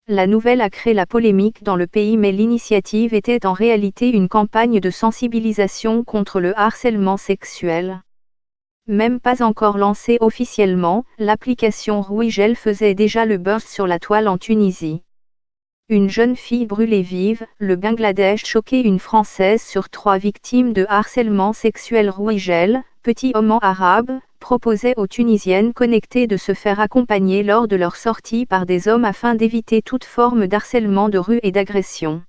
La nouvelle a créé la polémique dans le pays, mais l'initiative était en réalité une campagne de sensibilisation contre le harcèlement sexuel. Même pas encore lancée officiellement, l'application Rouigel faisait déjà le buzz sur la toile en Tunisie. Une jeune fille brûlée vive, le Bangladesh choquait une Française sur 3 victimes de harcèlement sexuel. Rouigel, petit roman arabe, proposait aux Tunisiennes connectées de se faire accompagner lors de leur sortie par des hommes afin d'éviter toute forme d'harcèlement de rue et d'agression.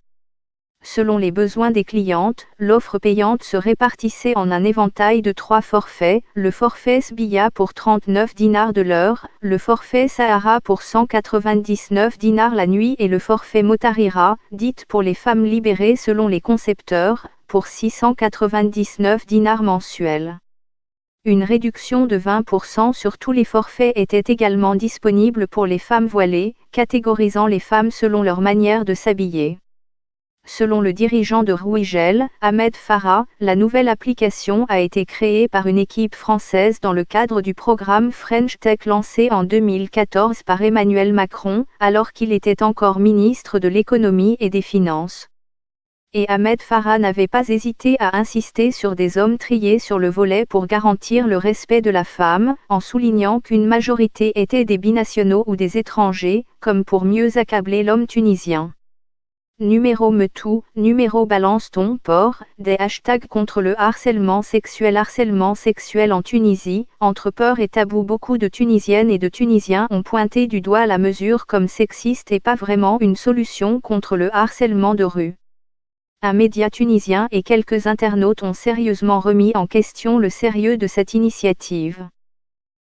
Selon les besoins des clientes, l'offre payante se répartissait en un éventail de 3 forfaits, le forfait Sbiya pour 39 dinars de l'heure, le forfait Sahara pour 199 dinars la nuit et le forfait Motarira, dite pour les femmes libérées selon les concepteurs, pour 699 dinars mensuels. Une réduction de 20% sur tous les forfaits était également disponible pour les femmes voilées, catégorisant les femmes selon leur manière de s'habiller. Selon le dirigeant de Rouigel, Ahmed Farah, la nouvelle application a été créée par une équipe française dans le cadre du programme French Tech lancé en 2014 par Emmanuel Macron, alors qu'il était encore ministre de l'économie et des finances. Et Ahmed Farah n'avait pas hésité à insister sur des hommes triés sur le volet pour garantir le respect de la femme, en soulignant qu'une majorité étaient des binationaux ou des étrangers, comme pour mieux accabler l'homme tunisien. Numéro MeToo, numéro Balance ton port, des hashtags contre le harcèlement sexuel en Tunisie, entre peur et tabou. Beaucoup de Tunisiennes et de Tunisiens ont pointé du doigt la mesure comme sexiste et pas vraiment une solution contre le harcèlement de rue. Un média tunisien et quelques internautes ont sérieusement remis en question le sérieux de cette initiative.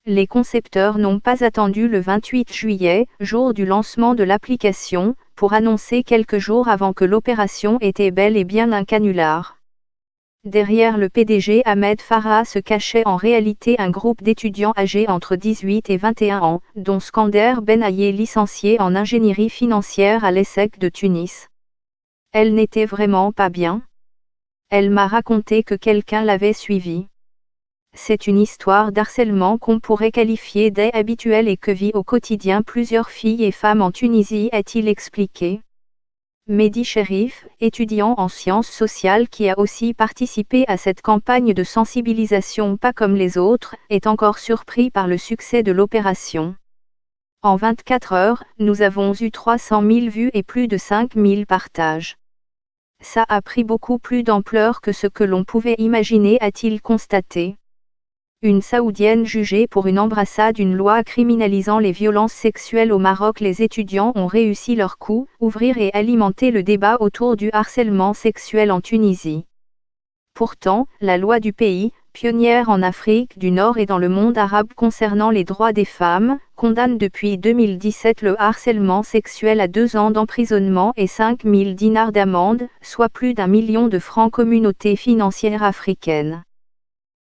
Les concepteurs n'ont pas attendu le 28 juillet, jour du lancement de l'application, pour annoncer quelques jours avant que l'opération était bel et bien un canular. Derrière le PDG Ahmed Farah se cachait en réalité un groupe d'étudiants âgés entre 18 et 21 ans, dont Skander Ben Aye, licencié en ingénierie financière à l'ESSEC de Tunis. Elle n'était vraiment pas bien. Elle m'a raconté que quelqu'un l'avait suivie. C'est une histoire d'harcèlement qu'on pourrait qualifier d'habituel et que vit au quotidien plusieurs filles et femmes en Tunisie, a-t-il expliqué. Mehdi Cherif, étudiant en sciences sociales qui a aussi participé à cette campagne de sensibilisation pas comme les autres, est encore surpris par le succès de l'opération. En 24 heures, nous avons eu 300 000 vues et plus de 5 000 partages. Ça a pris beaucoup plus d'ampleur que ce que l'on pouvait imaginer, a-t-il constaté. Une Saoudienne jugée pour une embrassade. Une loi criminalisant les violences sexuelles au Maroc. Les étudiants ont réussi leur coup, ouvrir et alimenter le débat autour du harcèlement sexuel en Tunisie. Pourtant, la loi du pays, pionnière en Afrique du Nord et dans le monde arabe concernant les droits des femmes, condamne depuis 2017 le harcèlement sexuel à 2 ans d'emprisonnement et 5 000 dinars d'amende, soit plus d'1 million de francs communauté financière africaine.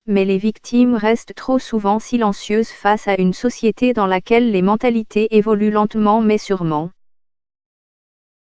Mais les victimes restent trop souvent silencieuses face à une société dans laquelle les mentalités évoluent lentement mais sûrement.